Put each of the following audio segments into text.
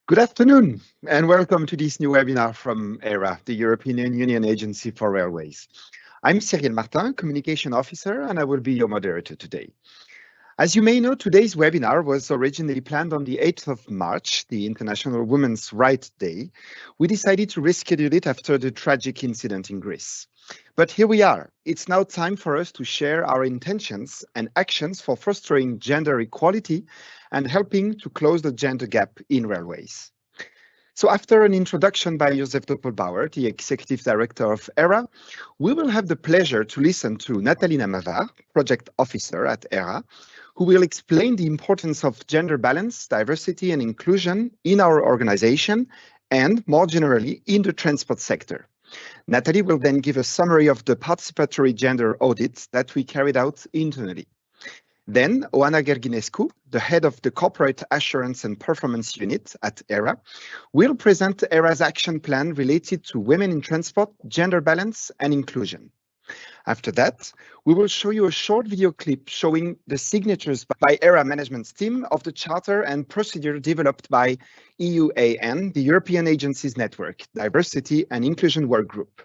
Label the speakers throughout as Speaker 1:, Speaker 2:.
Speaker 1: Good afternoon, and welcome to this new webinar from ERA, the European Union Agency for Railways. I'm Cyril Martin, Communication Officer, and I will be your moderator today. As you may know, today's webinar was originally planned on the 8th of March, the International Women's Rights Day. We decided to reschedule it after the tragic incident in Greece. But here we are. It's now time for us to share our intentions and actions for fostering gender equality and helping to close the gender gap in railways. So after an introduction by Josef Doppelbauer, the Executive Director of ERA, we will have the pleasure to listen to Nathalie Namavar, Project Officer at ERA, who will explain the importance of gender balance, diversity and inclusion in our organization and more generally in the transport sector. Nathalie will then give a summary of the participatory gender audits that we carried out internally. Then Oana Gerginescu, the head of the Corporate Assurance and Performance Unit at ERA, will present ERA's action plan related to women in transport, gender balance and inclusion. After that, we will show you a short video clip showing the signatures by ERA management's team of the charter and procedure developed by EUAN, the European Agencies Network, Diversity and Inclusion Work Group.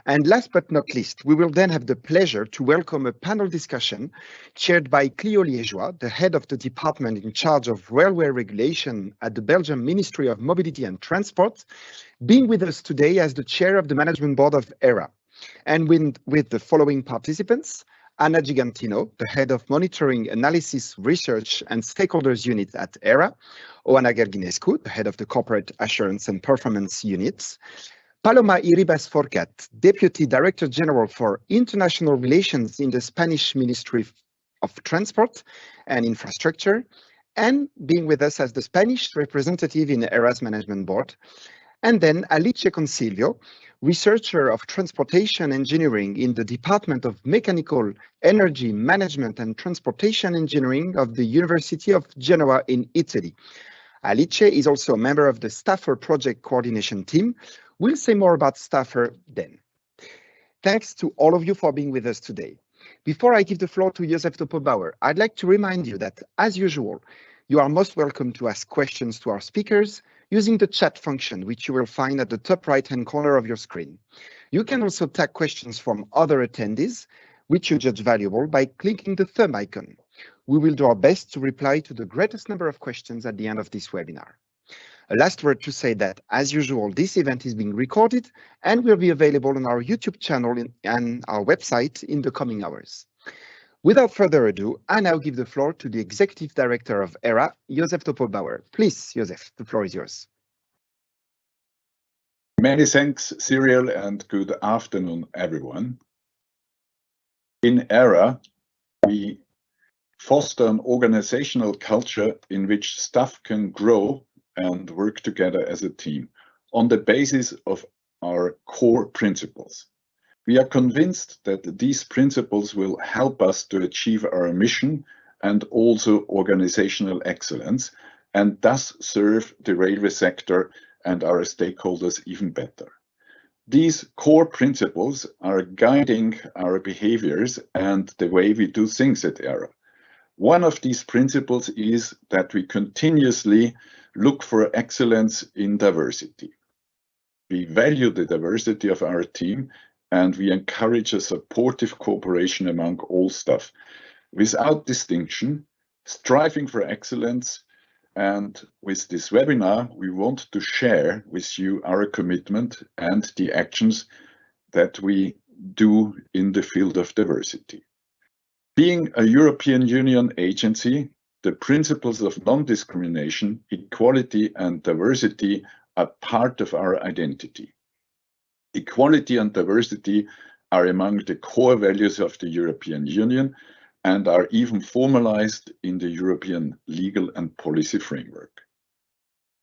Speaker 1: And last but not least, we will then have the pleasure to welcome a panel discussion chaired by Clio Liégeois, the head of the department in charge of railway regulation at the Belgian Ministry of Mobility and Transport, being with us today as the chair of the management board of ERA. And with the following participants: Anna Gigantino, the head of monitoring, analysis, research and stakeholders unit at ERA; Oana Gerginescu, the head of the corporate assurance and performance units; Paloma Iribas Forcat, Deputy Director General for International Relations in the Spanish Ministry of Transport and Infrastructure, and being with us as the Spanish representative in ERA's management board. And then Alice Concilio, researcher of transportation engineering in the Department of Mechanical Energy Management and Transportation Engineering of the University of Genoa in Italy. Alice is also a member of the Staffer Project Coordination Team. We'll say more about Staffer then. Thanks to all of you for being with us today. Before I give the floor to Josef Doppelbauer, I'd like to remind you that, as usual, you are most welcome to ask questions to our speakers using the chat function, which you will find at the top right-hand corner of your screen. You can also tag questions from other attendees, which you judge valuable, by clicking the thumb icon. We will do our best to reply to the greatest number of questions at the end of this webinar. A last word to say that, as usual, this event is being recorded and will be available on our YouTube channel and our website in the coming hours. Without further ado, I now give the floor to the Executive Director of ERA, Josef Doppelbauer. Please, Josef, the floor is yours.
Speaker 2: Many thanks, Cyril, and good afternoon, everyone. In ERA, we foster an organizational culture in which staff can grow and work together as a team on the basis of our core principles. We are convinced that these principles will help us to achieve our mission and also organizational excellence, and thus serve the railway sector and our stakeholders even better. These core principles are guiding our behaviors and the way we do things at ERA. One of these principles is that we continuously look for excellence in diversity. We value the diversity of our team, and we encourage a supportive cooperation among all staff, without distinction, striving for excellence. And with this webinar, we want to share with you our commitment and the actions that we do in the field of diversity. Being a European Union agency, the principles of non-discrimination, equality and diversity are part of our identity. Equality and diversity are among the core values of the European Union and are even formalized in the European legal and policy framework.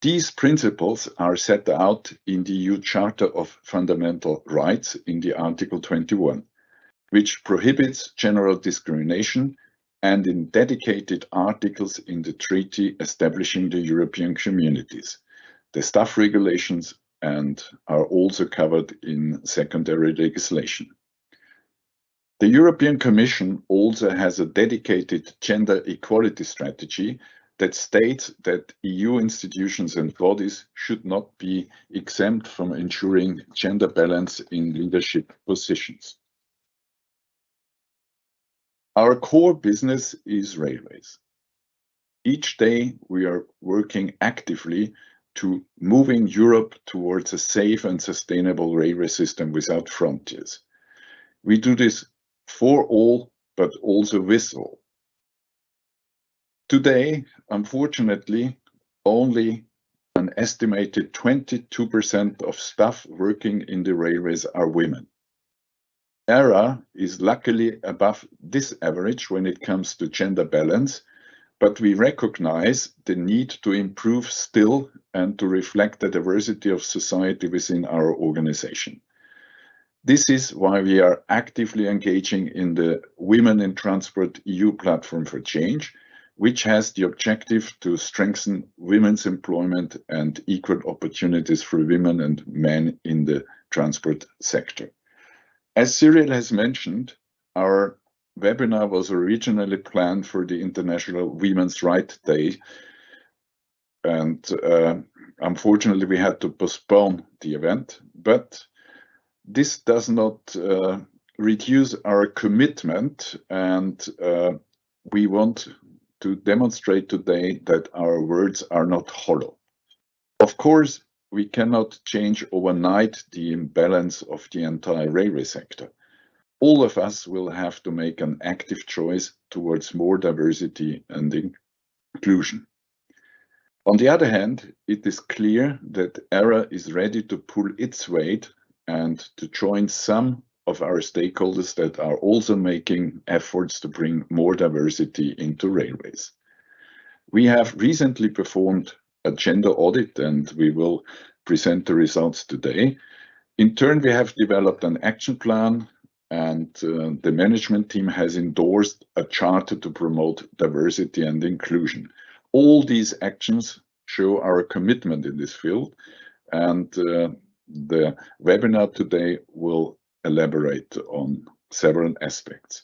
Speaker 2: These principles are set out in the EU Charter of Fundamental Rights in the Article 21, which prohibits general discrimination, and in dedicated articles in the treaty establishing the European Communities, the staff regulations, and are also covered in secondary legislation. The European Commission also has a dedicated gender equality strategy that states that EU institutions and bodies should not be exempt from ensuring gender balance in leadership positions. Our core business is railways. Each day we are working actively to moving Europe towards a safe and sustainable railway system without frontiers. We do this for all, but also with all. Today, unfortunately, only an estimated 22% of staff working in the railways are women. ERA is luckily above this average when it comes to gender balance, but we recognize the need to improve still and to reflect the diversity of society within our organization. This is why we are actively engaging in the Women in Transport EU Platform for Change, which has the objective to strengthen women's employment and equal opportunities for women and men in the transport sector. As Cyril has mentioned, our webinar was originally planned for the International Women's Rights Day, and unfortunately we had to postpone the event, but this does not reduce our commitment, and we want to demonstrate today that our words are not hollow. Of course, we cannot change overnight the imbalance of the entire railway sector. All of us will have to make an active choice towards more diversity and inclusion. On the other hand, it is clear that ERA is ready to pull its weight and to join some of our stakeholders that are also making efforts to bring more diversity into railways. We have recently performed a gender audit, and we will present the results today. In turn, we have developed an action plan, and the management team has endorsed a charter to promote diversity and inclusion. All these actions show our commitment in this field, and the webinar today will elaborate on several aspects.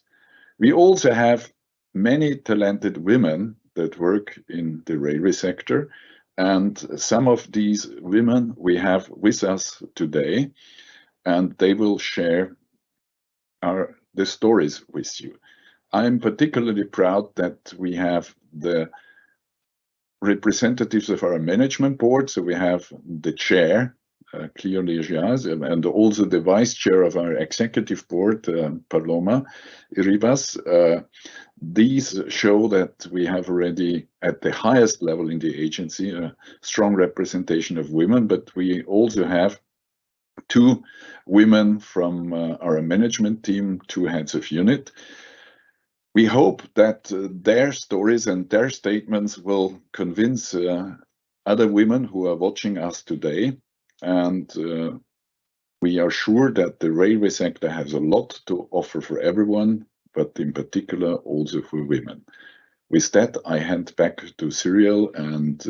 Speaker 2: We also have many talented women that work in the railway sector, and some of these women we have with us today, and they will share the stories with you. I'm particularly proud that we have the representatives of our management board. So we have the chair, clearly, and also the vice chair of our executive board, Paloma Ribas. These show that we have already, at the highest level in the agency, a strong representation of women, but we also have 2 women from our management team, 2 heads of unit. We hope that their stories and their statements will convince other women who are watching us today. And we are sure that the railway sector has a lot to offer for everyone, but in particular also for women. With that, I hand back to Cyril, and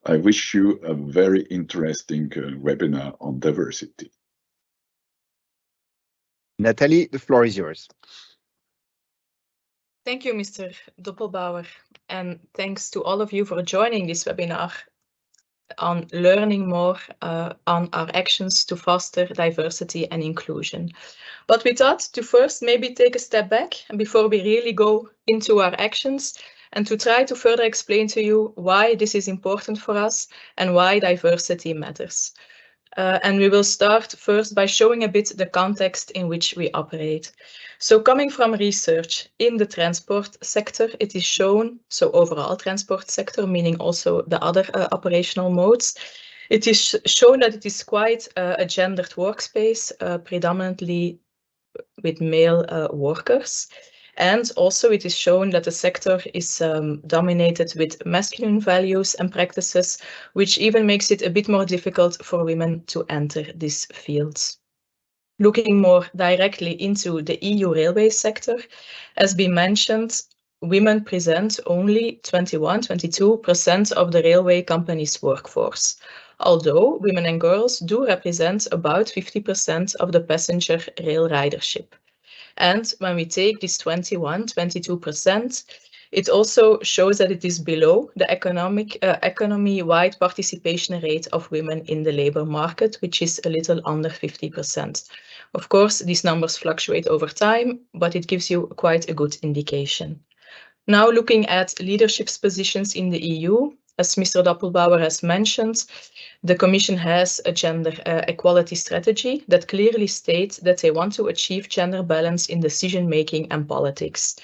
Speaker 2: I wish you a very interesting webinar on diversity.
Speaker 1: Nathalie, the floor is yours.
Speaker 3: Thank you, Mr. Doppelbauer, and thanks to all of you for joining this webinar on learning more on our actions to foster diversity and inclusion. But we thought to first maybe take a step back before we really go into our actions, and to try to further explain to you why this is important for us and why diversity matters. And we will start first by showing a bit the context in which we operate. So coming from research in the transport sector, it is shown, so overall transport sector, meaning also the other operational modes, it is shown that it is quite a gendered workspace, predominantly with male workers. And also it is shown that the sector is dominated with masculine values and practices, which even makes it a bit more difficult for women to enter these fields. Looking more directly into the EU railway sector, as been mentioned, women present only 21–22% of the railway company's workforce, although women and girls do represent about 50% of the passenger rail ridership. And when we take this 21–22%, It also shows that it is below the economy-wide participation rate of women in the labor market, which is a little under 50%. Of course, these numbers fluctuate over time, but it gives you quite a good indication. Now looking at leadership positions in the EU, as Mr. Doppelbauer has mentioned, the Commission has a gender equality strategy that clearly states that they want to achieve gender balance in decision-making and politics.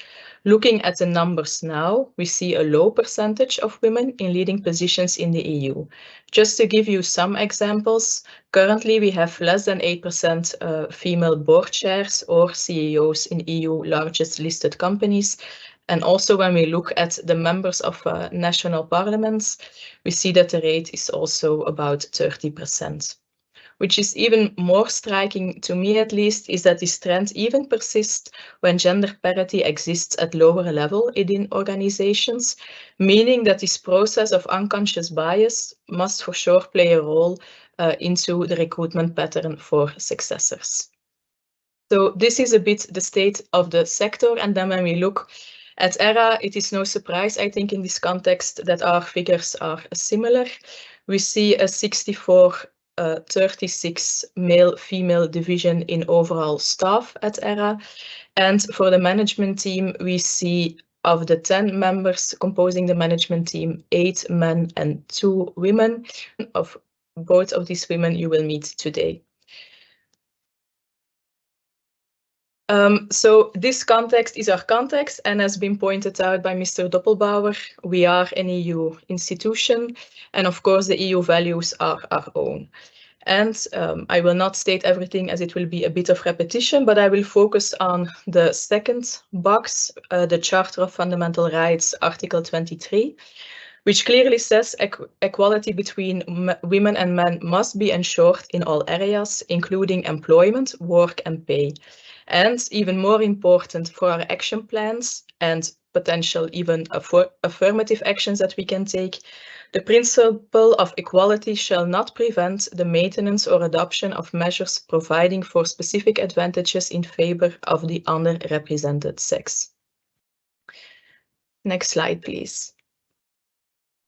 Speaker 3: Looking at the numbers now, we see a low percentage of women in leading positions in the EU. Just to give you some examples, currently we have less than 8% female board chairs or CEOs in EU largest listed companies. And also when we look at the members of national parliaments, we see that the rate is also about 30%. Which is even more striking to me at least is that this trend even persists when gender parity exists at lower level within organizations, meaning that this process of unconscious bias must for sure play a role into the recruitment pattern for successors. So this is a bit the state of the sector, and then when we look at ERA, it is no surprise, I think, in this context that our figures are similar. We see a 36 male-female division in overall staff at ERA. And for the management team, we see of the 10 members composing the management team, 8 men and 2 women. Of both of these women you will meet today. So this context is our context, and has been pointed out by Mr. Doppelbauer, we are an EU institution, and of course the EU values are our own. And I will not state everything as it will be a bit of repetition, but I will focus on the second box, the Charter of Fundamental Rights, Article 23, which clearly says equality between women and men must be ensured in all areas, including employment, work and pay. And even more important for our action plans and potential even affirmative actions that we can take, the principle of equality shall not prevent the maintenance or adoption of measures providing for specific advantages in favor of the underrepresented sex. Next slide, please.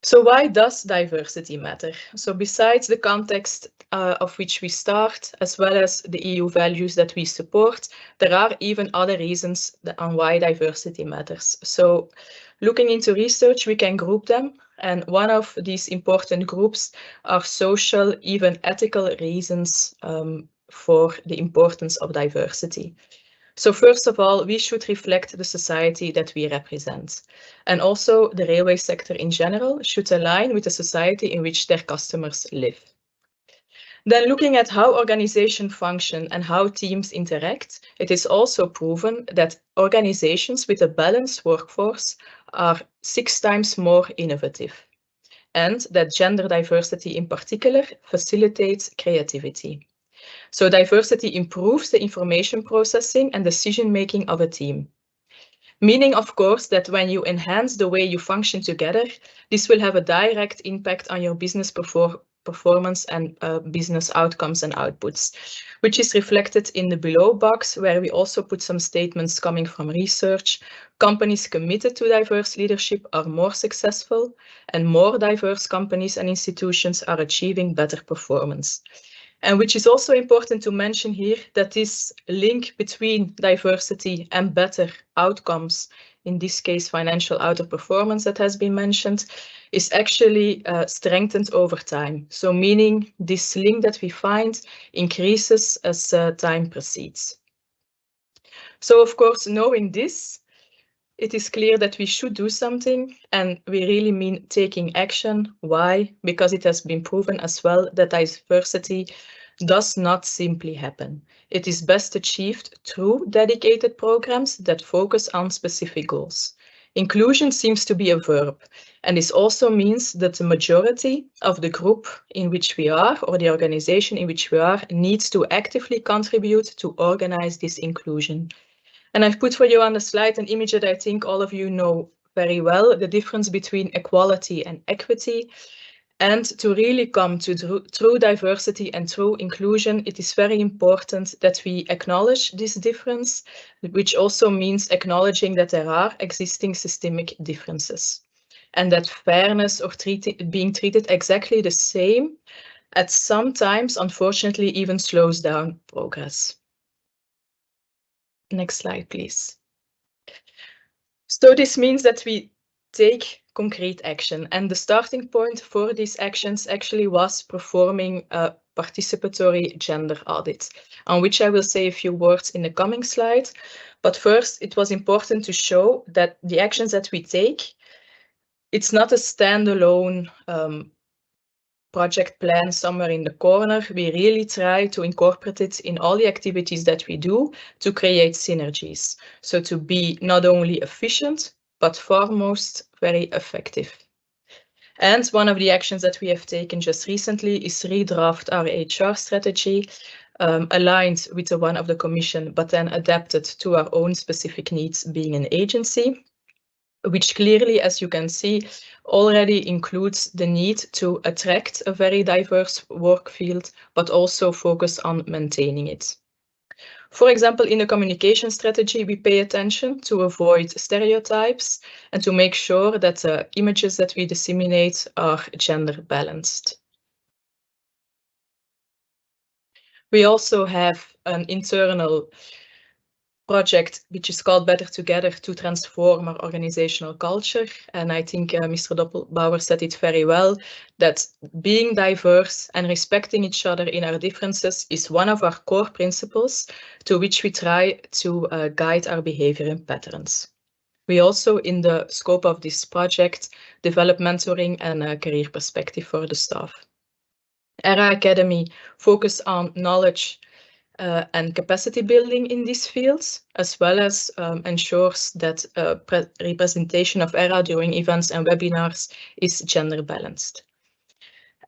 Speaker 3: So why does diversity matter? So besides the context of which we start, as well as the EU values that we support, there are even other reasons on why diversity matters. So looking into research, we can group them. And one of these important groups are social, even ethical reasons for the importance of diversity. So first of all, we should reflect the society that we represent. And also the railway sector in general should align with the society in which their customers live. Then looking at how organizations function and how teams interact, it is also proven that organizations with a balanced workforce are 6 times more innovative, and that gender diversity in particular facilitates creativity. So diversity improves the information processing and decision-making of a team. Meaning, of course, that when you enhance the way you function together, this will have a direct impact on your business performance and business outcomes and outputs, which is reflected in the below box, where we also put some statements coming from research. Companies committed to diverse leadership are more successful, and more diverse companies and institutions are achieving better performance. And which is also important to mention here, that this link between diversity and better outcomes, in this case financial outperformance that has been mentioned, is actually strengthened over time. So meaning this link that we find increases as time proceeds. So of course, knowing this, it is clear that we should do something, and we really mean taking action. Why? Because it has been proven as well that diversity does not simply happen. It is best achieved through dedicated programs that focus on specific goals. Inclusion seems to be a verb, and this also means that the majority of the group in which we are, or the organization in which we are, needs to actively contribute to organize this inclusion. And I've put for you on the slide an image that I think all of you know very well, the difference between equality and equity. And to really come to true diversity and true inclusion, it is very important that we acknowledge this difference, which also means acknowledging that there are existing systemic differences and that fairness or being treated exactly the same at sometimes, unfortunately, even slows down progress. Next slide, please. So this means that we take concrete action, and the starting point for these actions actually was performing a participatory gender audit, on which I will say a few words in the coming slide. But first, it was important to show that the actions that we take, it's not a standalone project plan somewhere in the corner. We really try to incorporate it in all the activities that we do to create synergies. So to be not only efficient, but foremost very effective. And one of the actions that we have taken just recently is redraft our HR strategy, aligned with the one of the Commission, but then adapted to our own specific needs being an agency, which clearly, as you can see, already includes the need to attract a very diverse work field, but also focus on maintaining it. For example, in the communication strategy, we pay attention to avoid stereotypes and to make sure that the images that we disseminate are gender balanced. We also have an internal project which is called Better Together to transform our organizational culture. And I think Mr. Doppelbauer said it very well, that being diverse and respecting each other in our differences is one of our core principles to which we try to guide our behavior and patterns. We also, in the scope of this project, develop mentoring and a career perspective for the staff. ERA Academy focus on knowledge and capacity building in these fields, as well as ensures that representation of ERA during events and webinars is gender balanced.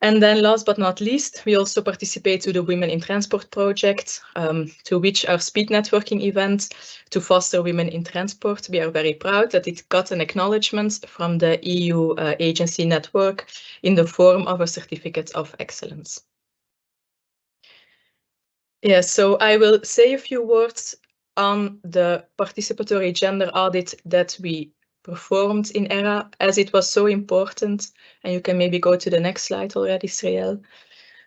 Speaker 3: And then last but not least, we also participate to the Women in Transport project, to which our speed networking event to foster women in transport. We are very proud that it got an acknowledgement from the EU agency network in the form of a certificate of excellence. Yes, so I will say a few words on the participatory gender audit that we performed in ERA, as it was so important, and you can maybe go to the next slide already, Sriel,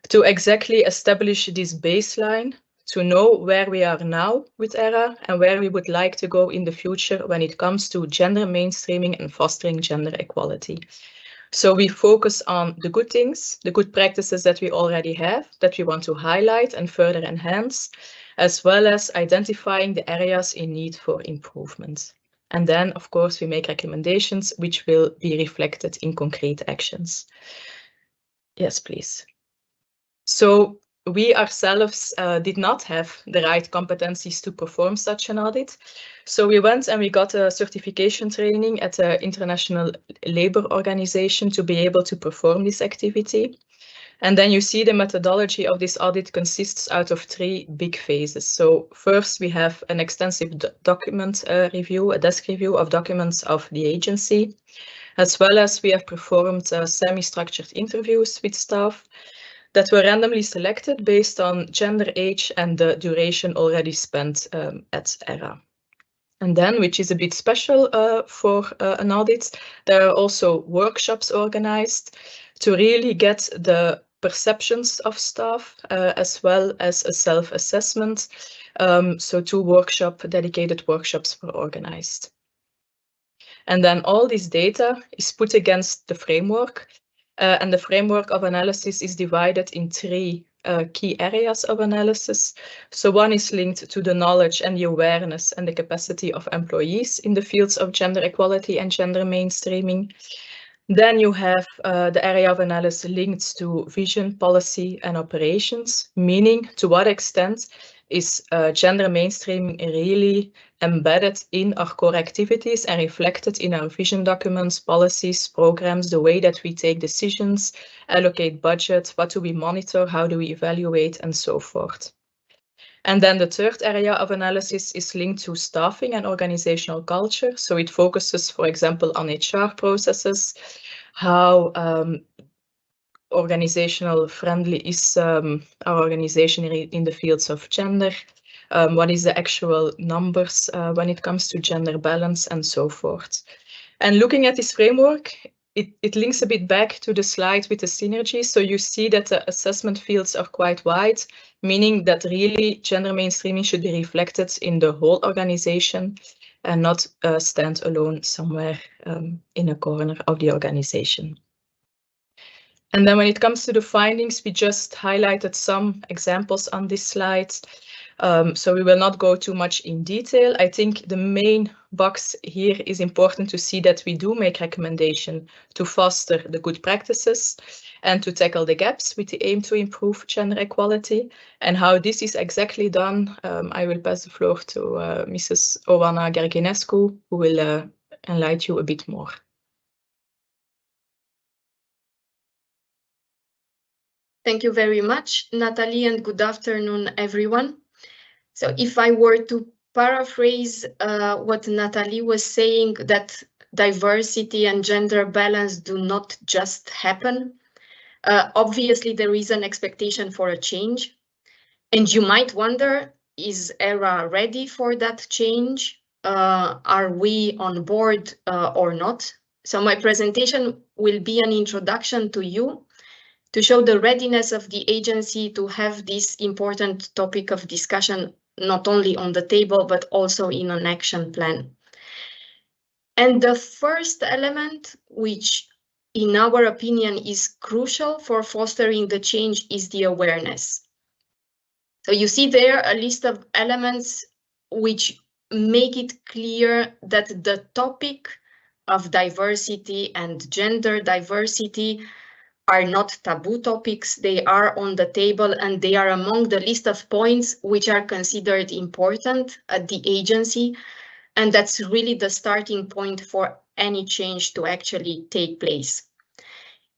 Speaker 3: to exactly establish this baseline, to know where we are now with ERA and where we would like to go in the future when it comes to gender mainstreaming and fostering gender equality. So we focus on the good things, the good practices that we already have, that we want to highlight and further enhance, as well as identifying the areas in need for improvement. And then, of course, we make recommendations which will be reflected in concrete actions. Yes, please. So we ourselves did not have the right competencies to perform such an audit. So we went and we got a certification training at the International Labour Organization to be able to perform this activity. And then you see the methodology of this audit consists out of 3 big phases. So first we have an extensive document review, a desk review of documents of the agency, as well as we have performed semi-structured interviews with staff that were randomly selected based on gender, age, and the duration already spent at ERA. And then, which is a bit special for an audit, there are also workshops organized to really get the perceptions of staff as well as a self-assessment. So 2 dedicated workshops were organized. And then all this data is put against the framework. And the framework of analysis is divided in 3 key areas of analysis. So one is linked to the knowledge and the awareness and the capacity of employees in the fields of gender equality and gender mainstreaming. Then you have the area of analysis linked to vision, policy, and operations, meaning to what extent is gender mainstreaming really embedded in our core activities and reflected in our vision documents, policies, programs, the way that we take decisions, allocate budget, what do we monitor, how do we evaluate, and so forth. And then the third area of analysis is linked to staffing and organizational culture. So it focuses, for example, on HR processes, how organizational friendly is our organization in the fields of gender? What is the actual numbers when it comes to gender balance and so forth? And looking at this framework, it links a bit back to the slide with the synergy. So you see that the assessment fields are quite wide, meaning that really gender mainstreaming should be reflected in the whole organization and not stand alone somewhere in a corner of the organization. And then when it comes to the findings, we just highlighted some examples on this slide. So we will not go too much in detail. I think the main box here is important to see that we do make recommendation to foster the good practices and to tackle the gaps with the aim to improve gender equality. And how this is exactly done, I will pass the floor to Mrs. Oana Gerginescu, who will enlighten you a bit more.
Speaker 4: Thank you very much, Natalie, and good afternoon, everyone. So if I were to paraphrase what Natalie was saying, that diversity and gender balance do not just happen. Obviously, there is an expectation for a change. And you might wonder, is ERA ready for that change? Are we on board or not? So my presentation will be an introduction to you to show the readiness of the agency to have this important topic of discussion, not only on the table, but also in an action plan. And the first element, which in our opinion is crucial for fostering the change, is the awareness. So you see there a list of elements which make it clear that the topic of diversity and gender diversity are not taboo topics. They are on the table and they are among the list of points which are considered important at the agency. And that's really the starting point for any change to actually take place.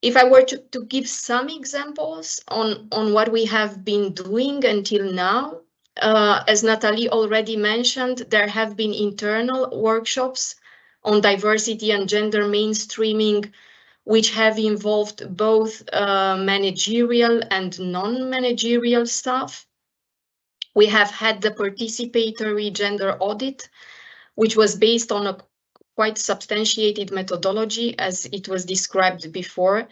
Speaker 4: If I were to give some examples on what we have been doing until now, as Natalie already mentioned, there have been internal workshops on diversity and gender mainstreaming, which have involved both managerial and non-managerial staff. We have had the participatory gender audit, which was based on a quite substantiated methodology, as it was described before.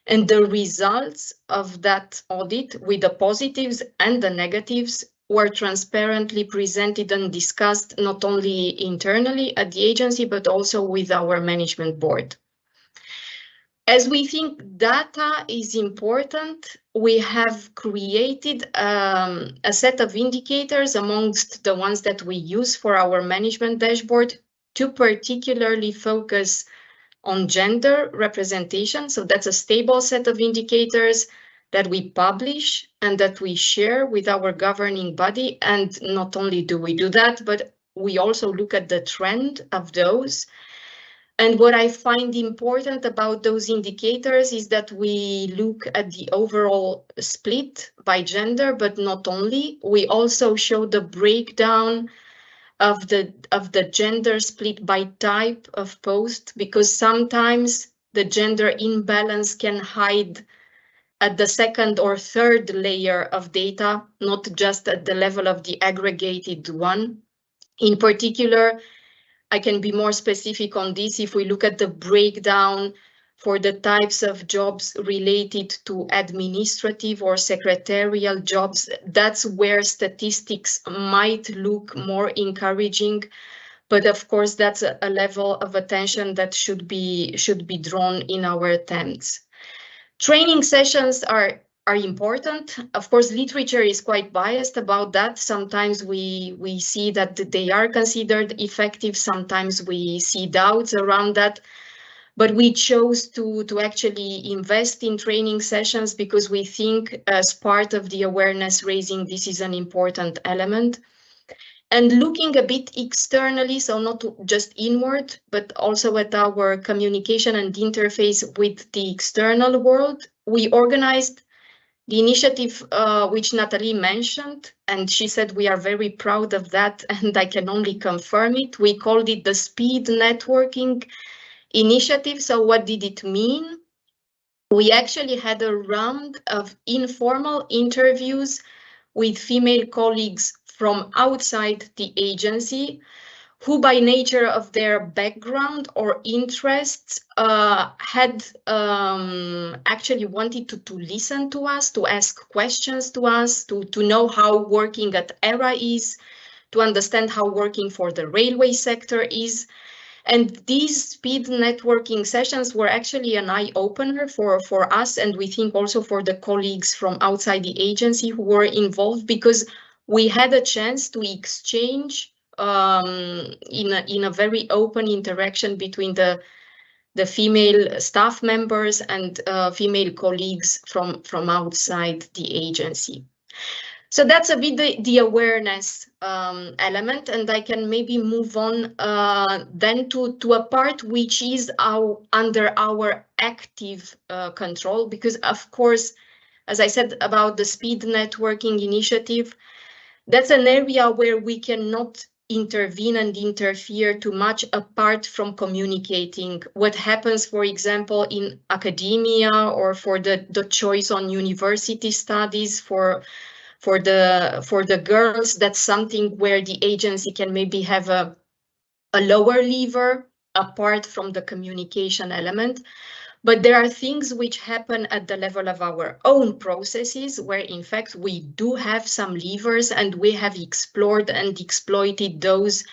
Speaker 4: And the results of that audit, with the positives and the negatives, were transparently presented and discussed not only internally at the agency, but also with our management board. As we think data is important, we have created a set of indicators amongst the ones that we use for our management dashboard to particularly focus on gender representation. So that's a stable set of indicators that we publish and that we share with our governing body. And not only do we do that, but we also look at the trend of those. And what I find important about those indicators is that we look at the overall split by gender, but not only. We also show the breakdown of the gender split by type of post, because sometimes the gender imbalance can hide at the second or third layer of data, not just at the level of the aggregated one. In particular, I can be more specific on this. If we look at the breakdown for the types of jobs related to administrative or secretarial jobs, that's where statistics might look more encouraging. But of course, that's a level of attention that should be drawn in our attempts. Training sessions are important. Of course, literature is quite biased about that. Sometimes we see that they are considered effective. Sometimes we see doubts around that. But we chose to actually invest in training sessions because we think as part of the awareness raising, this is an important element. And looking a bit externally, so not just inward, but also at our communication and interface with the external world, we organized the initiative which Natalie mentioned, and she said we are very proud of that, and I can only confirm it. We called it the Speed Networking Initiative. So what did it mean? We actually had a round of informal interviews with female colleagues from outside the agency, who by nature of their background or interests had actually wanted to listen to us, to ask questions to us, to know how working at ERA is, to understand how working for the railway sector is. And these speed networking sessions were actually an eye-opener for us, and we think also for the colleagues from outside the agency who were involved, because we had a chance to exchange in a very open interaction between the female staff members and female colleagues from outside the agency. So that's a bit the awareness element, and I can maybe move on then to a part which is under our active control, because of course, as I said about the speed networking initiative, that's an area where we cannot intervene and interfere too much apart from communicating what happens, for example, in academia, or for the choice on university studies for the girls. That's something where the agency can maybe have a lower lever apart from the communication element. But there are things which happen at the level of our own processes where in fact we do have some levers, and we have explored and exploited those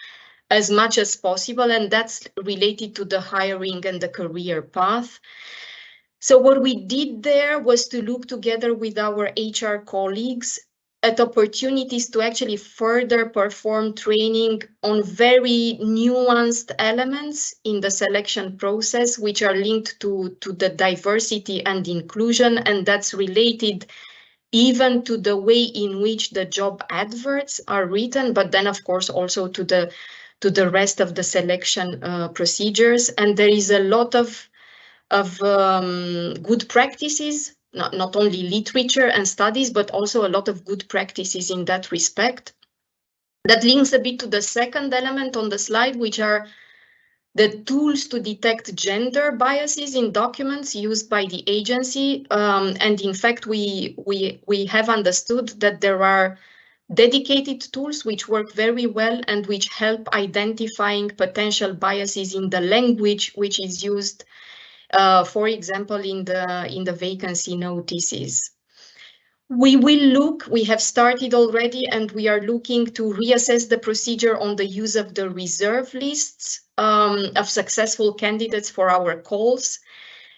Speaker 4: as much as possible, and that's related to the hiring and the career path. So what we did there was to look together with our HR colleagues at opportunities to actually further perform training on very nuanced elements in the selection process, which are linked to the diversity and inclusion, and that's related even to the way in which the job adverts are written, but then of course also to the rest of the selection procedures. And there is a lot of good practices, not only literature and studies, but also a lot of good practices in that respect. That links a bit to the second element on the slide, which are the tools to detect gender biases in documents used by the agency. And in fact, we have understood that there are dedicated tools which work very well and which help identifying potential biases in the language which is used, for example, in the vacancy notices. We have started already, and we are looking to reassess the procedure on the use of the reserve lists of successful candidates for our calls,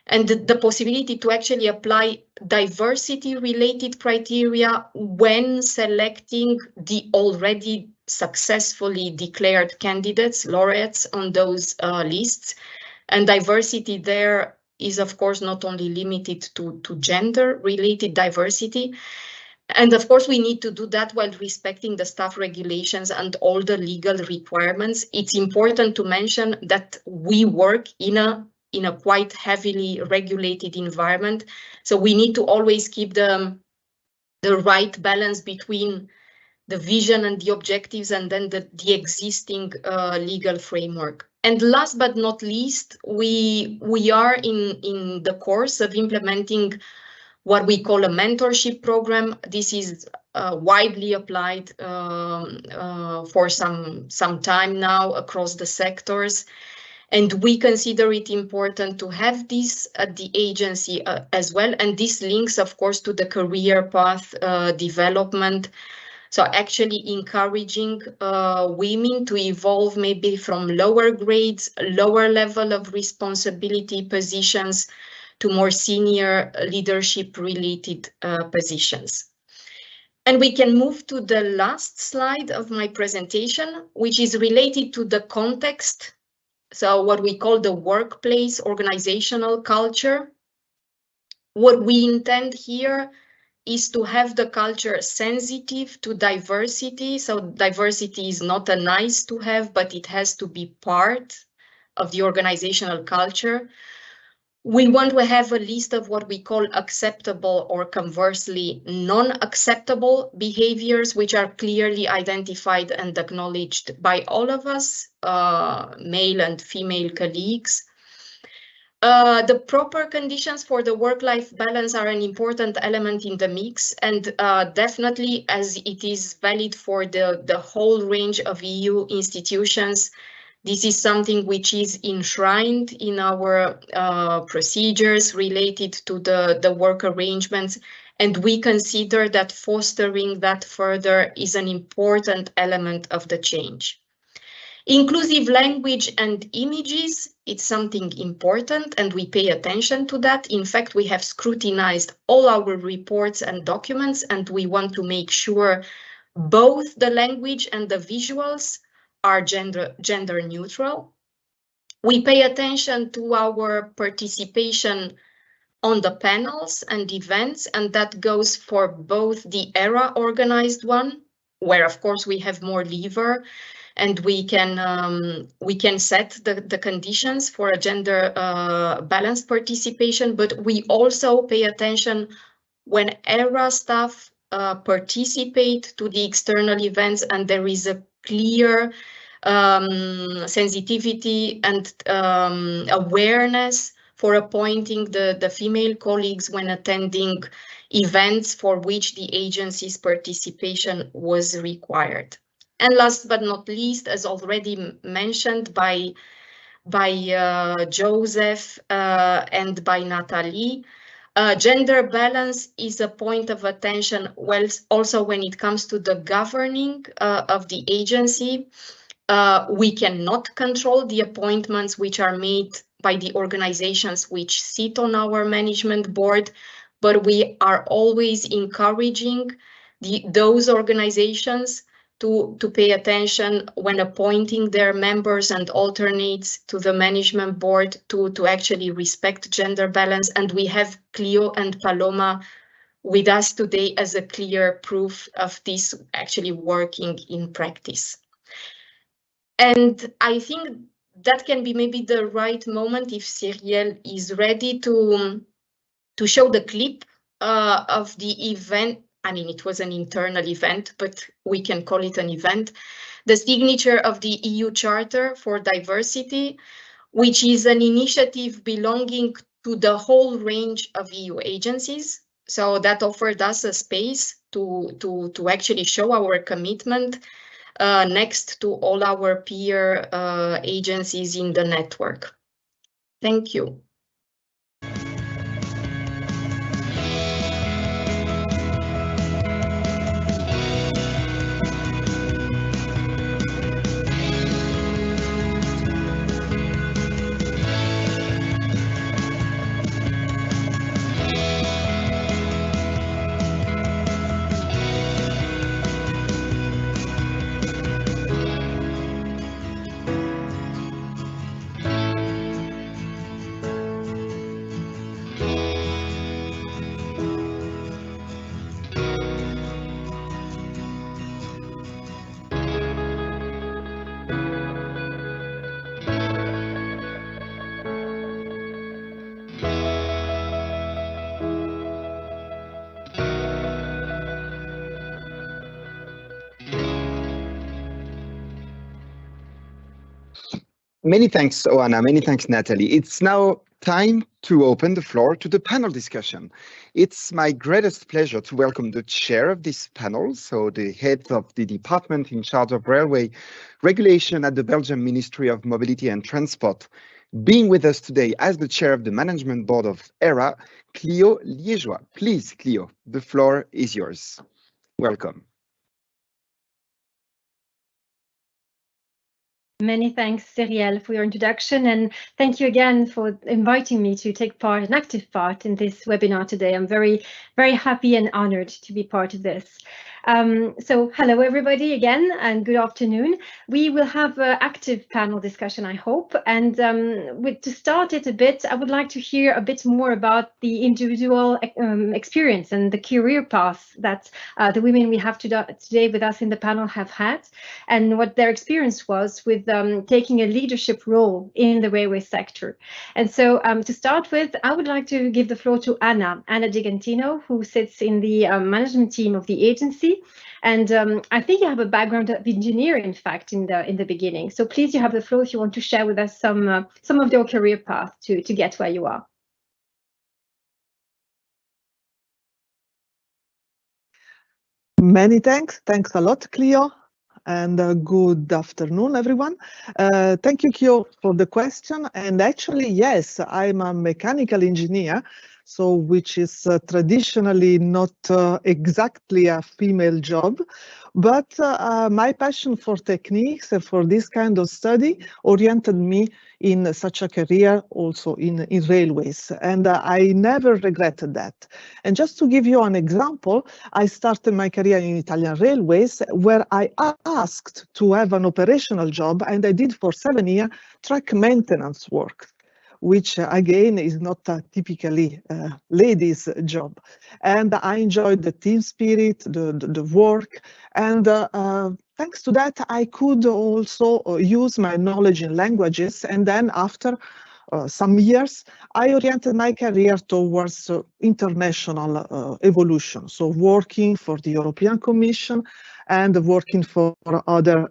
Speaker 4: and the possibility to actually apply diversity-related criteria when selecting the already successfully declared candidates, laureates on those lists. And diversity there is, of course, not only limited to gender-related diversity. And of course, we need to do that while respecting the staff regulations and all the legal requirements. It's important to mention that we work in a quite heavily regulated environment. So we need to always keep the right balance between the vision and the objectives, and then the existing legal framework. And last but not least, we are in the course of implementing what we call a mentorship program. This is widely applied for some time now across the sectors. And we consider it important to have this at the agency as well. And this links, of course, to the career path development. So actually encouraging women to evolve maybe from lower grades, lower level of responsibility positions to more senior leadership related positions. And we can move to the last slide of my presentation, which is related to the context. So what we call the workplace organizational culture. What we intend here is to have the culture sensitive to diversity. So diversity is not a nice to have, but it has to be part of the organizational culture. We want to have a list of what we call acceptable or conversely non-acceptable behaviors, which are clearly identified and acknowledged by all of us, male and female colleagues. The proper conditions for the work-life balance are an important element in the mix, and definitely, as it is valid for the whole range of EU institutions, this is something which is enshrined in our procedures related to the work arrangements, and we consider that fostering that further is an important element of the change. Inclusive language and images, it's something important and we pay attention to that. In fact, we have scrutinized all our reports and documents and we want to make sure both the language and the visuals are gender neutral. We pay attention to our participation on the panels and events, and that goes for both the ERA organized one, where of course we have more lever, and we can set the conditions for a gender balanced participation, but we also pay attention when ERA staff participate to the external events and there is a clear sensitivity and awareness for appointing the female colleagues when attending events for which the agency's participation was required. And last but not least, as already mentioned by Joseph and by Nathalie, gender balance is a point of attention, well, also when it comes to the governing of the agency. We cannot control the appointments which are made by the organizations which sit on our management board, but we are always encouraging those organizations to pay attention when appointing their members and alternates to the management board to actually respect gender balance. And we have Clio and Paloma with us today as a clear proof of this actually working in practice. And I think that can be maybe the right moment if Cyrielle is ready to show the clip of the event. I mean, it was an internal event, but we can call it an event. The signature of the EU Charter for Diversity, which is an initiative belonging to the whole range of EU agencies. So that offered us a space to actually show our commitment next to all our peer agencies in the network. Thank you.
Speaker 1: Many thanks, Oana. Many thanks, Nathalie. It's now time to open the floor to the panel discussion. It's my greatest pleasure to welcome the chair of this panel, so the head of the department in charge of railway regulation at the Belgian Ministry of Mobility and Transport, being with us today as the chair of the management board of ERA, Clio Liégeois. Please, Clio, the floor is yours. Welcome.
Speaker 5: Many thanks, Cyrielle, for your introduction, and thank you again for inviting me to take part, an active part in this webinar today. I'm very, very happy and honored to be part of this. So hello, everybody, again, and good afternoon. We will have an active panel discussion, I hope. And to start it a bit, I would like to hear a bit more about the individual experience and the career path that the women we have today with us in the panel have had, and what their experience was with taking a leadership role in the railway sector. And so to start with, I would like to give the floor to Anna Di Gantino, who sits in the management team of the agency. university, and I think you have a background of engineer, in fact, in the beginning. So please, you have the floor if you want to share with us some of your career path to get where you are.
Speaker 6: Many thanks. Thanks a lot, Cleo. And good afternoon, everyone. Thank you, Cleo, for the question. And actually, yes, I'm a mechanical engineer, so which is traditionally not exactly a female job. But my passion for techniques and for this kind of study oriented me in such a career also in railways. And I never regretted that. And just to give you an example, I started my career in Italian Railways, where I asked to have an operational job, and I did for 7 years track maintenance work, which again is not a typically ladies' job. And I enjoyed the team spirit, the work, and thanks to that, I could also use my knowledge in languages. And then after some years, I oriented my career towards international evolution. So working for the European Commission and working for other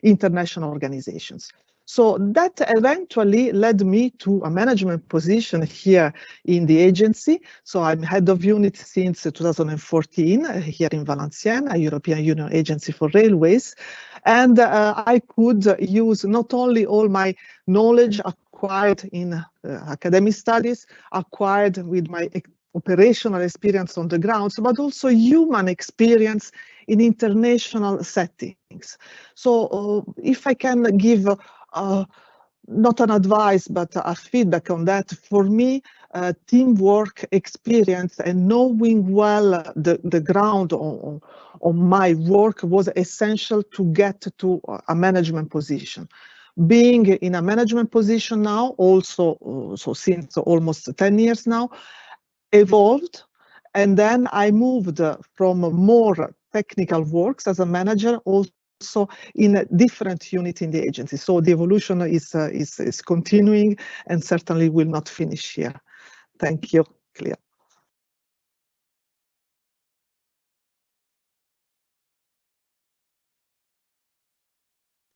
Speaker 6: international organizations. So that eventually led me to a management position here in the agency. So I'm head of unit since 2014 here in Valenciennes, a European Union agency for railways. And I could use not only all my knowledge acquired in academic studies, acquired with my operational experience on the grounds, but also human experience in international settings. So if I can give not an advice, but a feedback on that, for me, teamwork experience and knowing well the ground on my work was essential to get to a management position. Being in a management position now, also, so since almost 10 years now, evolved. And then I moved from more technical works as a manager also in a different unit in the agency. So the evolution is continuing and certainly will not finish here. Thank you, Cleo.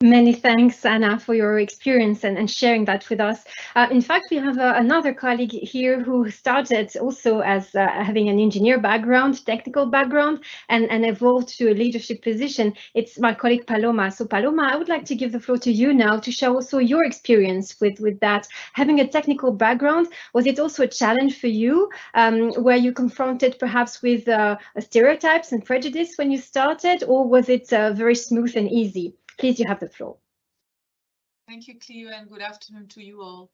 Speaker 5: Many thanks, Anna, for your experience and sharing that with us. In fact, we have another colleague here who started also as having an engineer background, technical background, and evolved to a leadership position. It's my colleague Paloma. So Paloma, I would like to give the floor to you now to share also your experience with that. Having a technical background, was it also a challenge for you? Were you confronted perhaps with stereotypes and prejudice when you started, or was it very smooth and easy? Please, you have the floor.
Speaker 7: Thank you, Cleo, and good afternoon to you all.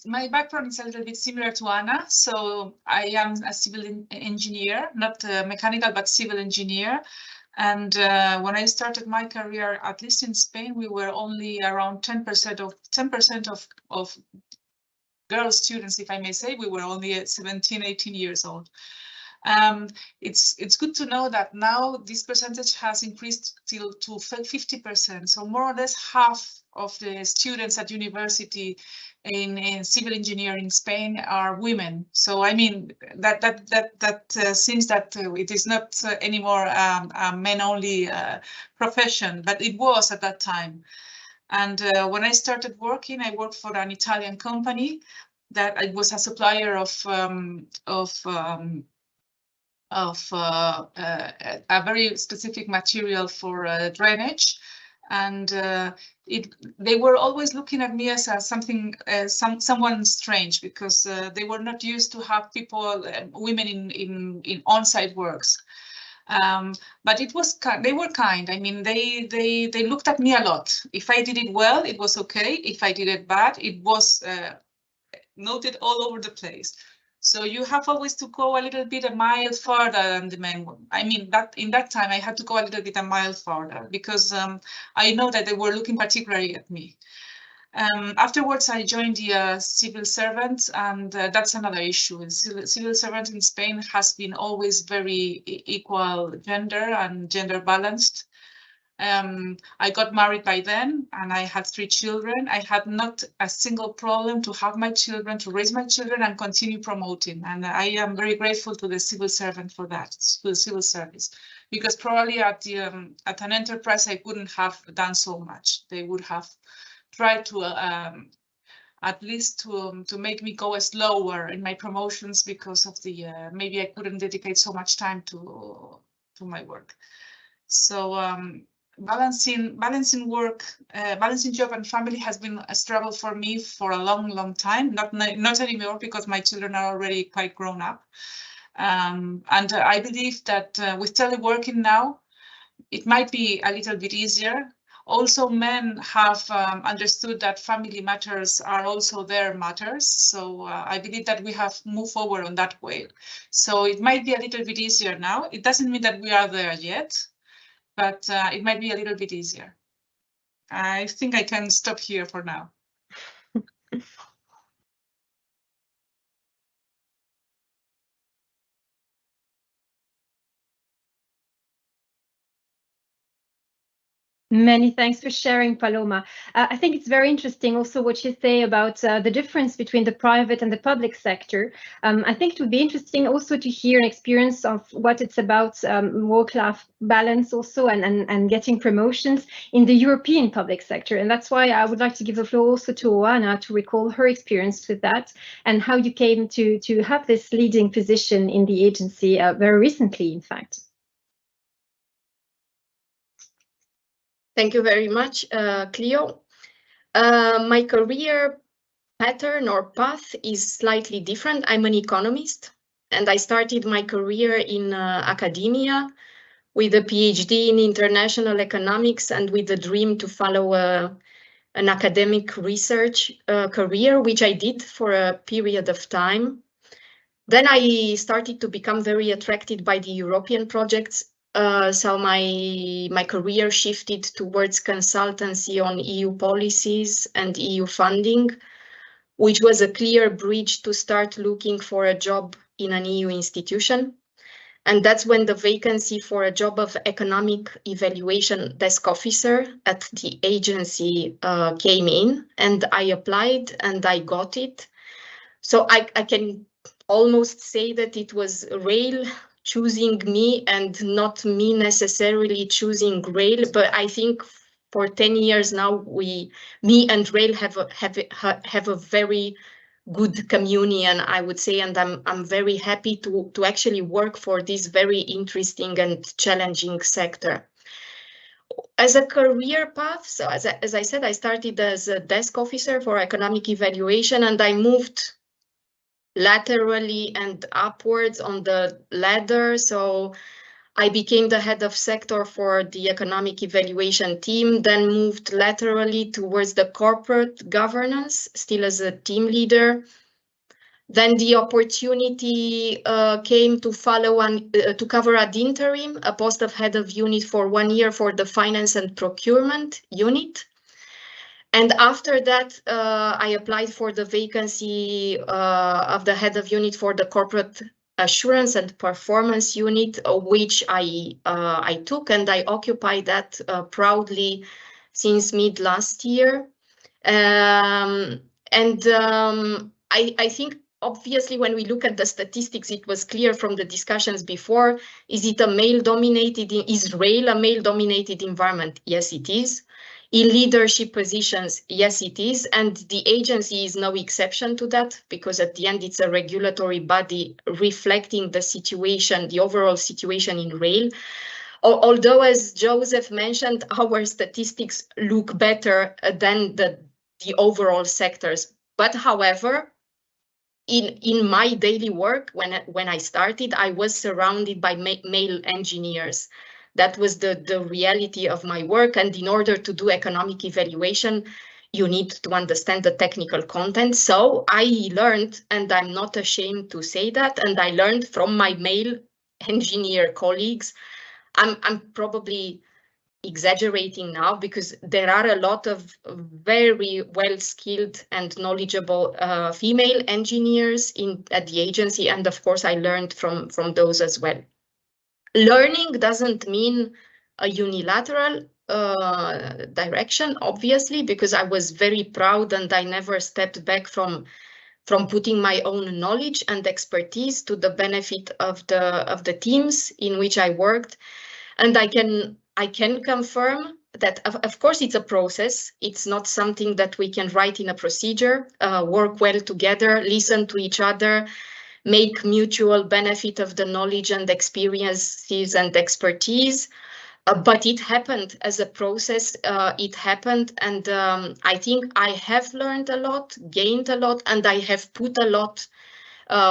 Speaker 7: My background is a little bit similar to Anna. So I am a civil engineer, not mechanical, but civil engineer. And when I started my career, at least in Spain, we were only around 10% of girl students, if I may say. We were only 17, 18 years old. It's good to know that now this percentage has increased to 50%. So more or less half of the students at university in civil engineering in Spain are women. So I mean that seems that it is not anymore a men-only profession, but it was at that time. And when I started working, I worked for an Italian company that it was a supplier of a very specific material for drainage, and they were always looking at me as someone strange, because they were not used to have people, women in on-site works. But it was they were kind. I mean, they looked at me a lot. If I did it well, it was okay. If I did it bad, it was noted all over the place. So you have always to go a little bit a mile further than the men. I mean, that in that time I had to go a little bit a mile further, because I know that they were looking particularly at me. Afterwards, I joined the civil servant, and that's another issue. Civil servant in Spain has been always very equal gender and gender balanced. I got married by then and I had 3 children. I had not a single problem to have my children, to raise my children and continue promoting. And I am very grateful to the civil servant for that, to the civil service, because probably at an enterprise, I wouldn't have done so much. They would have tried to at least to make me go slower in my promotions because of the maybe I couldn't dedicate so much time to my work. So balancing work, balancing job and family has been a struggle for me for a long time. Not anymore, because my children are already quite grown up. And I believe that with teleworking now, it might be a little bit easier. Also, men have understood that family matters are also their matters. So I believe that we have moved forward on that way. So it might be a little bit easier now. It doesn't mean that we are there yet, but it might be a little bit easier. I think I can stop here for now.
Speaker 5: Many thanks for sharing, Paloma. I think it's very interesting also what you say about the difference between the private and the public sector. I think it would be interesting also to hear an experience of what it's about work-life balance also and getting promotions in the European public sector. And that's why I would like to give the floor also to Oana to recall her experience with that and how you came to have this leading position in the agency very recently, in fact.
Speaker 4: Thank you very much, Cleo. My career pattern or path is slightly different. I'm an economist, and I started my career in academia with a PhD in international economics and with the dream to follow an academic research career, which I did for a period of time. Then I started to become very attracted by the European projects. So my career shifted towards consultancy on EU policies and EU funding, which was a clear bridge to start looking for a job in an EU institution. And that's when the vacancy for a job of economic evaluation desk officer at the agency came in, and I applied and I got it. So I can almost say that it was Rail choosing me and not me necessarily choosing Rail, but I think for 10 years now, me and Rail have a very good communion, I would say, and I'm very happy to actually work for this very interesting and challenging sector. As a career path, so as I said, I started as a desk officer for economic evaluation, and I moved laterally and upwards on the ladder. So I became the head of sector for the economic evaluation team, then moved laterally towards the corporate governance, still as a team leader. Then the opportunity came to follow to cover ad interim, a post of head of unit for 1 year for the finance and procurement unit. And after that, I applied for the vacancy of the head of unit for the corporate assurance and performance unit, which I took, and I occupied that proudly since mid last year. I think obviously when we look at the statistics, it was clear from the discussions before, is Rail a male-dominated environment? Yes, it is. In leadership positions, yes, it is. And the agency is no exception to that, because at the end, it's a regulatory body reflecting the situation, the overall situation in Rail. Although, as Joseph mentioned, our statistics look better than the overall sectors. But however, in my daily work, when I started, I was surrounded by male engineers. That was the reality of my work. And in order to do economic evaluation, you need to understand the technical content. So I learned, and I'm not ashamed to say that, and I learned from my male engineer colleagues. I'm probably exaggerating now, because there are a lot of very well-skilled and knowledgeable female engineers at the agency. And of course, I learned from those as well. Learning doesn't mean a unilateral direction, obviously, because I was very proud and I never stepped back from putting my own knowledge and expertise to the benefit of the teams in which I worked. And I can confirm that, of course, it's a process. It's not something that we can write in a procedure, work well together, listen to each other, make mutual benefit of the knowledge and experiences and expertise. But it happened as a process. It happened, and I think I have learned a lot, gained a lot, and I have put a lot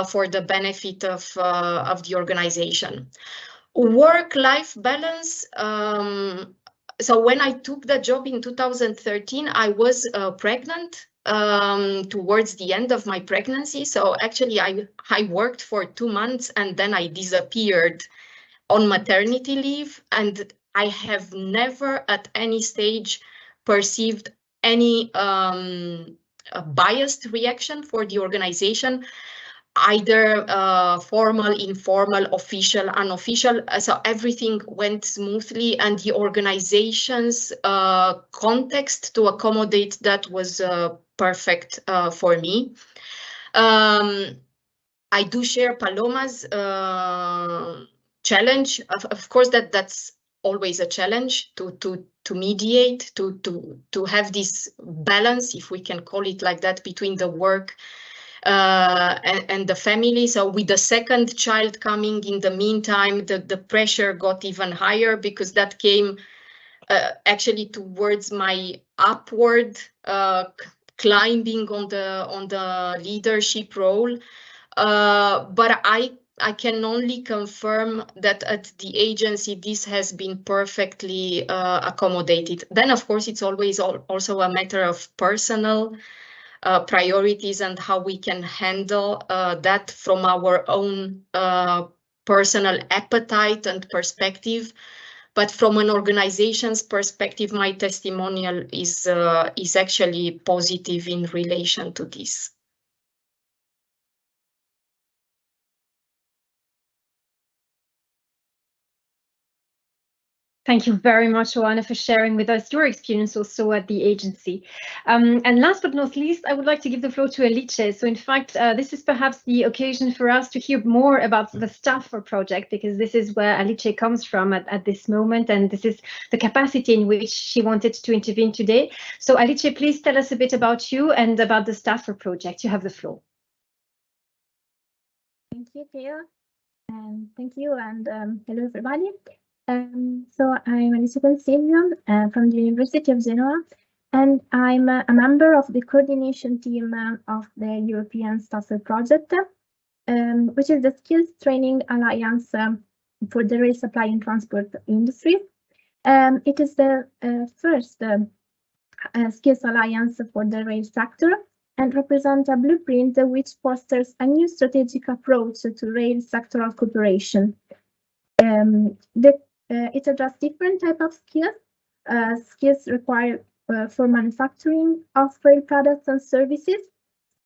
Speaker 4: for the benefit of the organization. Work-life balance. So when I took the job in 2013, I was pregnant towards the end of my pregnancy. So actually, I worked for 2 months and then I disappeared on maternity leave. And I have never at any stage perceived any biased reaction for the organization, either formal, informal, official, unofficial. So everything went smoothly, and the organization's context to accommodate that was perfect for me. I do share Paloma's challenge. Of course, that's always a challenge to mediate, to have this balance, if we can call it like that, between the work and the family. So with the second child coming in the meantime, the pressure got even higher, because that came actually towards my upward climbing on the leadership role. But I can only confirm that at the agency, this has been perfectly accommodated. Then, of course, it's always also a matter of personal priorities and how we can handle that from our own personal appetite and perspective. But from an organization's perspective, my testimonial is actually positive in relation to this.
Speaker 5: Thank you very much, Joanna, for sharing with us your experience also at the agency. And last but not least, I would like to give the floor to Alice. So in fact, this is perhaps the occasion for us to hear more about the Staffer project, because this is where Alice comes from at this moment, and this is the capacity in which she wanted to intervene today. So Alice, please tell us a bit about you and about the Staffer project. You have the floor.
Speaker 8: Thank you, Theo. Thank you, and hello, everybody. So I'm Alice Silvio from the University of Genoa, and I'm a member of the coordination team of the European Staffer project, which is the Skills Training Alliance for the rail supply and transport industry. It is the first skills alliance for the rail sector, and represents a blueprint which fosters a new strategic approach to rail sectoral cooperation. It addresses different types of skills. Skills required for manufacturing of rail products and services,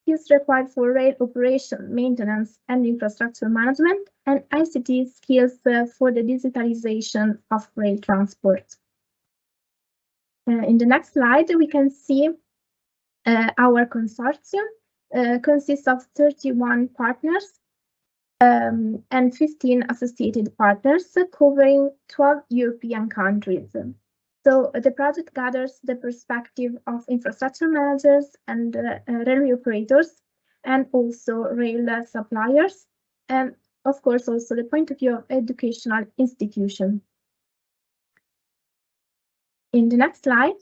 Speaker 8: skills required for rail operation, maintenance, and infrastructure management, and ICT skills for the digitalization of rail transport. In the next slide, we can see our consortium consists of 31 partners and 15 associated partners covering 12 European countries. So the project gathers the perspective of infrastructure managers and railway operators, and also rail suppliers, and of course also the point of view of educational institutions. In the next slide,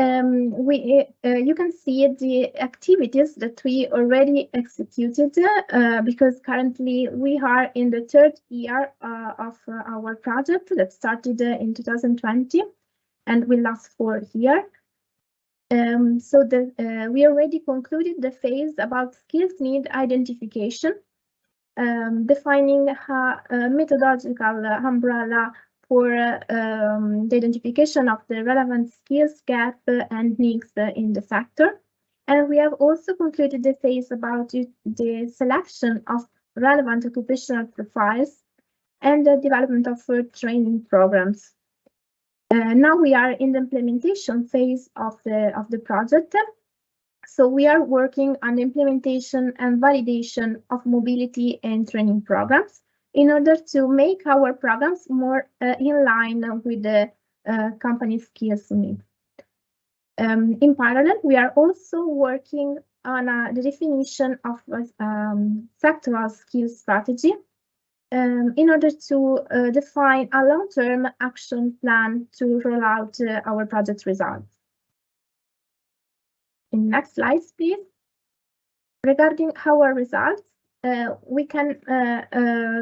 Speaker 8: you can see the activities that we already executed, because currently we are in the third year of our project that started in 2020 and will last for a year. So we already concluded the phase about skills need identification, defining a methodological umbrella for the identification of the relevant skills gap and needs in the sector. And we have also concluded the phase about the selection of relevant occupational profiles and the development of training programs. Now we are in the implementation phase of the project. So we are working on the implementation and validation of mobility and training programs in order to make our programs more in line with the company skills needs. In parallel, we are also working on the definition of sectoral skills strategy in order to define a long-term action plan to roll out our project results. In next slides, please. Regarding our results, we can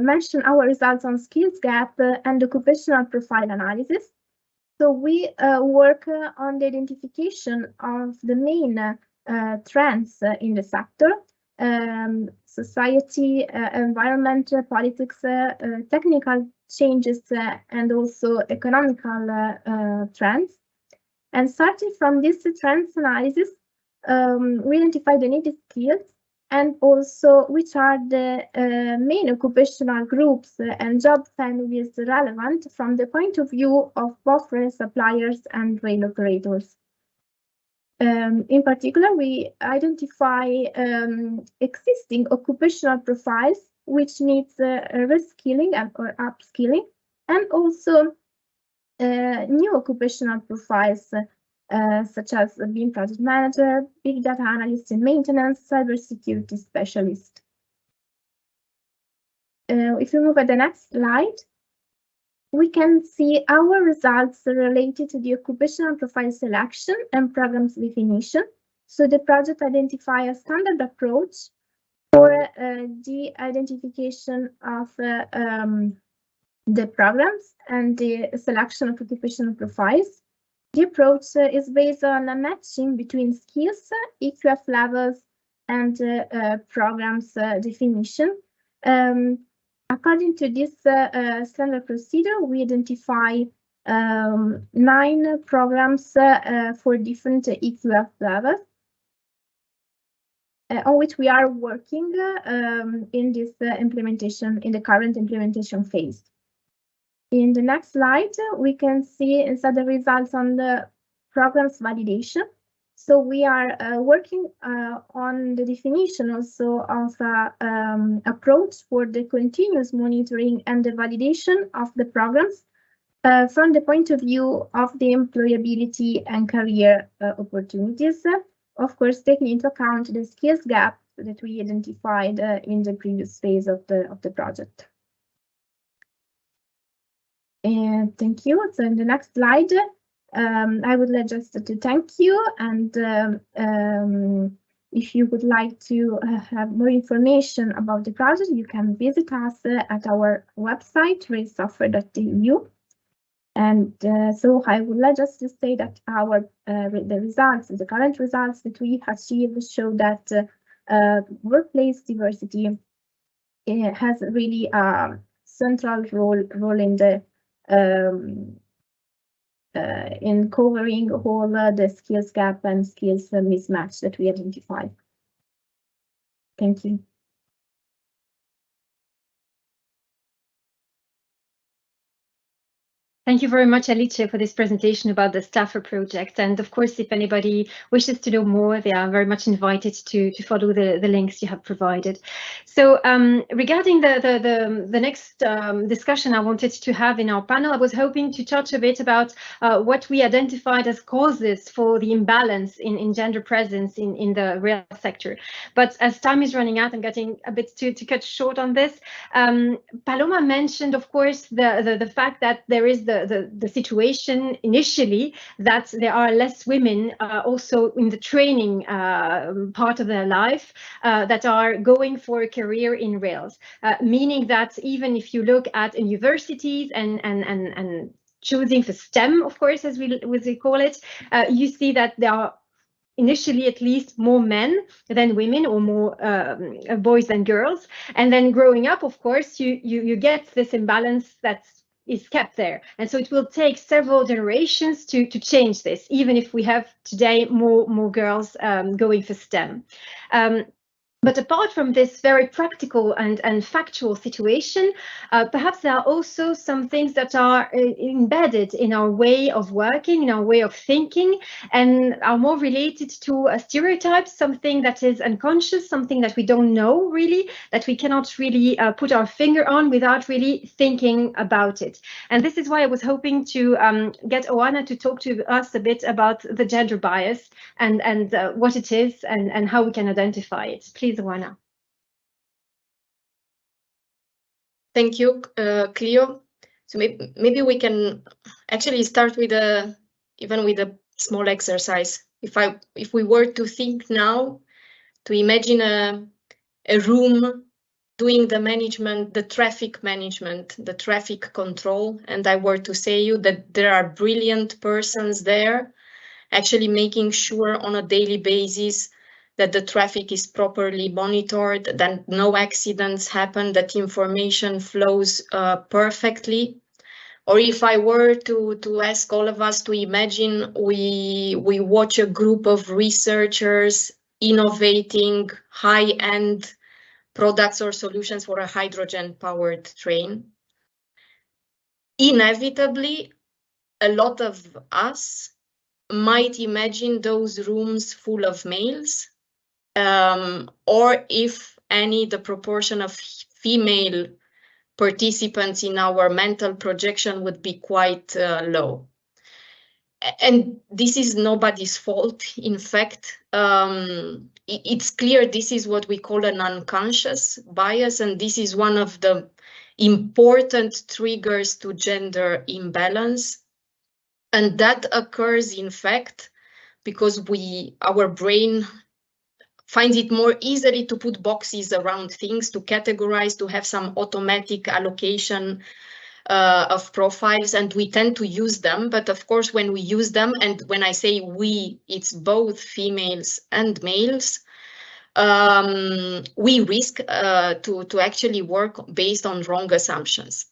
Speaker 8: mention our results on skills gap and occupational profile analysis. So we work on the identification of the main trends in the sector, society, environment, politics, technical changes, and also economical trends. And starting from this trends analysis, we identify the needed skills and also which are the main occupational groups and job families relevant from the point of view of both rail suppliers and rail operators. In particular, we identify existing occupational profiles which needs reskilling or upskilling, and also new occupational profiles such as being project manager, big data analyst in maintenance, cybersecurity specialist. If you move at the next slide, we can see our results related to the occupational profile selection and programs definition. So the project identifies a standard approach for the identification of the programs and the selection of occupational profiles. The approach is based on a matching between skills, EQF levels, and programs definition. According to this standard procedure, we identify 9 programs for different EQF levels, on which we are working in this implementation, in the current implementation phase. In the next slide, we can see instead the results on the programs validation. So we are working on the definition also of approach for the continuous monitoring and the validation of the programs from the point of view of the employability and career opportunities, of course, taking into account the skills gap that we identified in the previous phase of the project. And thank you. So in the next slide, I would like just to thank you. And if you would like to have more information about the project, you can visit us at our website, railsoftware.eu. And so I would like just to say that the results, the current results that we achieved show that workplace diversity has really a central role in the in covering all the skills gap and skills mismatch that we identified. Thank you.
Speaker 5: Thank you very much, Alice, for this presentation about the Staffer project. And of course, if anybody wishes to know more, they are very much invited to follow the links you have provided. So regarding the next discussion I wanted to have in our panel, I was hoping to touch a bit about what we identified as causes for the imbalance in gender presence in the rail sector. But as time is running out, I'm getting a bit to cut short on this. Paloma mentioned, of course, the fact that there is the situation initially that there are less women also in the training part of their life that are going for a career in rails, meaning that even if you look at universities and choosing for STEM, of course, as we call it, you see that there are initially at least more men than women, or more boys than girls. And then growing up, of course, you get this imbalance that is kept there. And so it will take several generations to change this, even if we have today more girls going for STEM. But apart from this very practical and factual situation, perhaps there are also some things that are embedded in our way of working, in our way of thinking, and are more related to stereotypes, something that is unconscious, something that we don't know really, that we cannot really put our finger on without really thinking about it. And this is why I was hoping to get Oana to talk to us a bit about the gender bias and what it is and how we can identify it. Please, Oana.
Speaker 4: Thank you, Cleo. So maybe we can actually start with even with a small exercise. If we were to think now, to imagine a room doing the management, the traffic management, the traffic control, and I were to say you that there are brilliant persons there, actually making sure on a daily basis that the traffic is properly monitored, that no accidents happen, that information flows perfectly. Or if I were to ask all of us to imagine we watch a group of researchers innovating high-end products or solutions for a hydrogen-powered train, inevitably, a lot of us might imagine those rooms full of males, or if any, the proportion of female participants in our mental projection would be quite low. And this is nobody's fault. In fact, it's clear this is what we call an unconscious bias, and this is one of the important triggers to gender imbalance. And that occurs, in fact, because our brain finds it more easily to put boxes around things, to categorize, to have some automatic allocation of profiles, and we tend to use them. But of course, when we use them, and when I say we, it's both females and males, we risk to actually work based on wrong assumptions.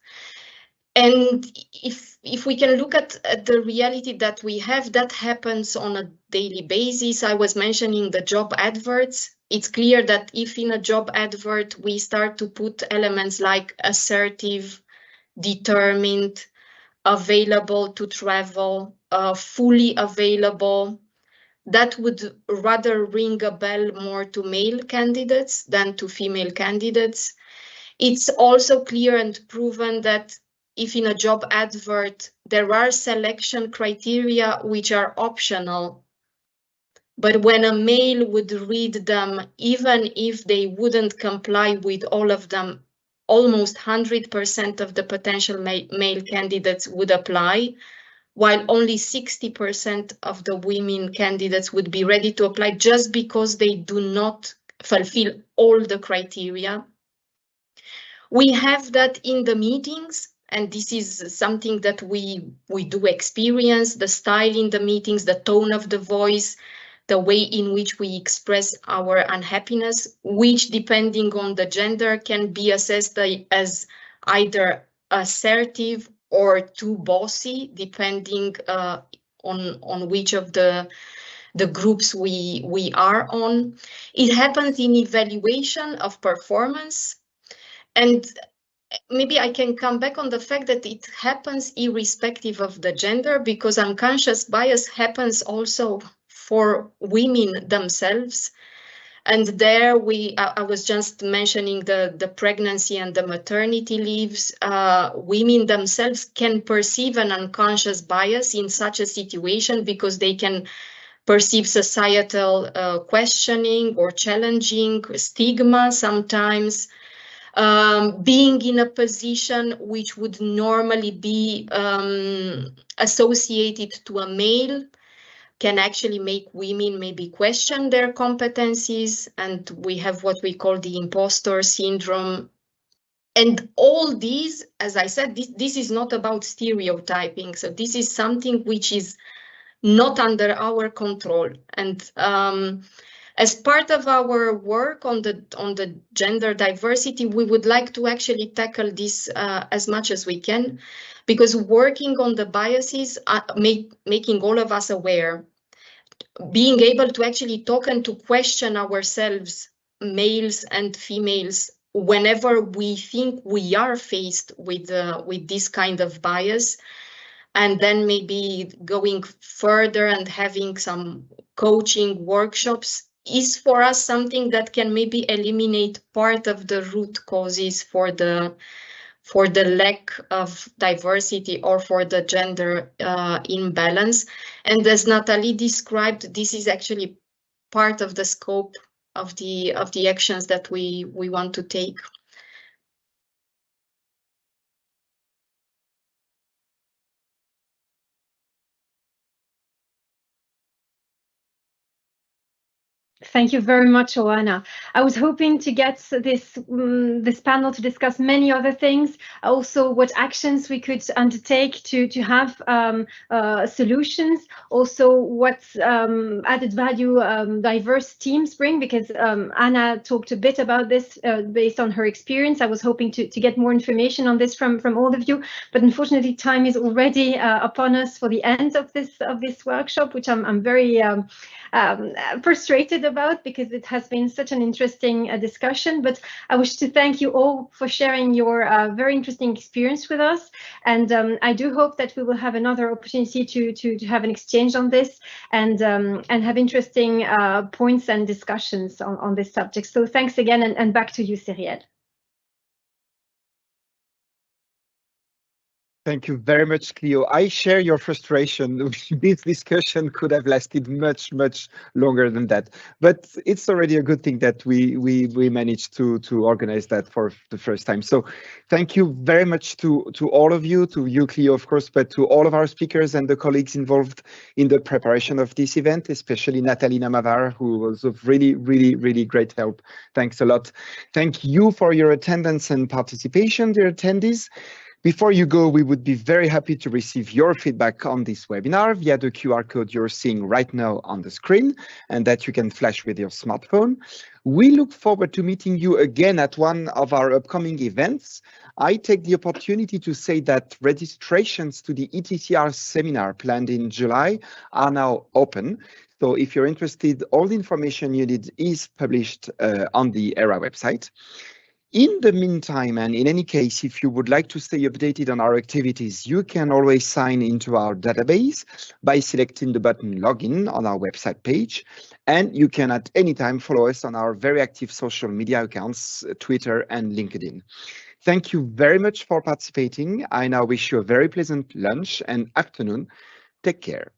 Speaker 4: And if we can look at the reality that we have, that happens on a daily basis. I was mentioning the job adverts. It's clear that if in a job advert we start to put elements like assertive, determined, available to travel, fully available, that would rather ring a bell more to male candidates than to female candidates. It's also clear and proven that if in a job advert there are selection criteria which are optional, but when a male would read them, even if they wouldn't comply with all of them, almost 100% of the potential male candidates would apply, while only 60% of the women candidates would be ready to apply just because they do not fulfill all the criteria. We have that in the meetings, and this is something that we do experience, the style in the meetings, the tone of the voice, the way in which we express our unhappiness, which depending on the gender can be assessed as either assertive or too bossy, depending on which of the groups we are on. It happens in evaluation of performance. And maybe I can come back on the fact that it happens irrespective of the gender, because unconscious bias happens also for women themselves. And there I was just mentioning the pregnancy and the maternity leaves. Women themselves can perceive an unconscious bias in such a situation because they can perceive societal questioning or challenging, stigma sometimes. Being in a position which would normally be associated to a male can actually make women maybe question their competencies, and we have what we call the imposter syndrome. And all these, as I said, this is not about stereotyping. So this is something which is not under our control. And as part of our work on the gender diversity, we would like to actually tackle this as much as we can, because working on the biases, making all of us aware, being able to actually talk and to question ourselves males and females, whenever we think we are faced with this kind of bias, and then maybe going further and having some coaching workshops is for us something that can maybe eliminate part of the root causes for the lack of diversity or for the gender imbalance. And as Nathalie described, this is actually part of the scope of the actions that we want to take.
Speaker 5: Thank you very much, Oana. I was hoping to get this panel to discuss many other things, also what actions we could undertake to have solutions, also what added value diverse teams bring, because Anna talked a bit about this based on her experience. I was hoping to get more information on this from all of you, but unfortunately time is already upon us for the end of this workshop, which I'm very frustrated about, because it has been such an interesting discussion. But I wish to thank you all for sharing your very interesting experience with us, and I do hope that we will have another opportunity to have an exchange on this and have interesting points and discussions on this subject. So thanks again, and back to you, Cyrielle.
Speaker 1: Thank you very much, Cleo. I share your frustration. This discussion could have lasted much, much longer than that. But it's already a good thing that we managed to organize that for the first time. So thank you very much to all of you, to you, Cleo, of course, but to all of our speakers and the colleagues involved in the preparation of this event, especially Nathalie Namavar, who was of really, really, really great help. Thanks a lot. Thank you for your attendance and participation, dear attendees. Before you go, we would be very happy to receive your feedback on this webinar via the QR code you're seeing right now on the screen and that you can flash with your smartphone. We look forward to meeting you again at one of our upcoming events. I take the opportunity to say that registrations to the ETCR seminar planned in July are now open. So if you're interested, all the information you need is published on the ERA website. In the meantime, and in any case, if you would like to stay updated on our activities, you can always sign into our database by selecting the button Login on our website page. And you can at any time follow us on our very active social media accounts, Twitter and LinkedIn. Thank you very much for participating. I now wish you a very pleasant lunch and afternoon. Take care.